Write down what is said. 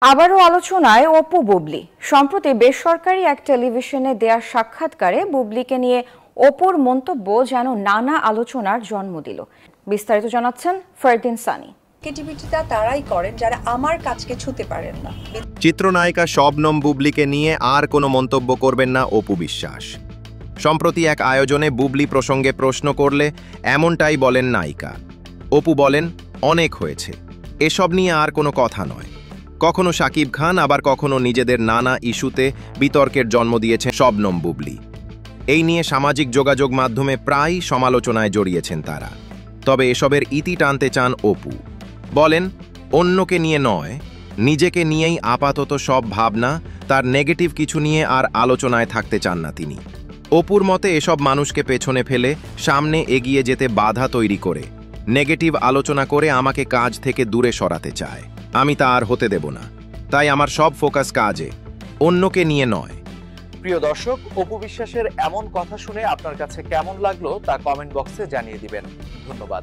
আবারও আলোচনায় অপু বুবলি। সম্প্রতি বেসরকারি এক টেলিভিশনে দেয়া সাক্ষাৎকারে বুবলিকে নিয়ে অপুর মন্তব্য যেন নানা আলোচনার জন্ম দিল। বিস্তারিত জানাচ্ছেন ফারদিন সানি। ক্রিয়েটিভিটিটা তারাই করেন যারা আমার কাজকে ছুঁতে পারেন না। চিত্রনায়িকা শবনম বুবলিকে নিয়ে আর কোনো মন্তব্য করবেন না অপু বিশ্বাস। সম্প্রতি এক আয়োজনে বুবলি প্রসঙ্গে প্রশ্ন করলে এমনটাই বলেন নায়িকা। অপু বলেন, অনেক হয়েছে, এসব নিয়ে আর কোনো কথা নয়। কখনো শাকিব খান, আবার কখনো নিজেদের নানা ইস্যুতে বিতর্কের জন্ম দিয়েছেন শবনম বুবলি। এই নিয়ে সামাজিক যোগাযোগ মাধ্যমে প্রায় সমালোচনায় জড়িয়েছেন তারা। তবে এসবের ইতি টানতে চান অপু। বলেন, অন্যকে নিয়ে নয়, নিজেকে নিয়েই আপাতত সব ভাবনা, তার নেগেটিভ কিছু নিয়ে আর আলোচনায় থাকতে চান না তিনি। অপুর মতে এসব মানুষকে পেছনে ফেলে সামনে এগিয়ে যেতে বাধা তৈরি করে নেগেটিভ আলোচনা করে আমাকে কাজ থেকে দূরে সরাতে চায়। আমি তা আর হতে দেব না। তাই আমার সব ফোকাস কাজে, অন্যকে নিয়ে নয়। প্রিয় দর্শক, অপু বিশ্বাসের এমন কথা শুনে আপনার কাছে কেমন লাগলো তা কমেন্ট বক্সে জানিয়ে দিবেন। ধন্যবাদ।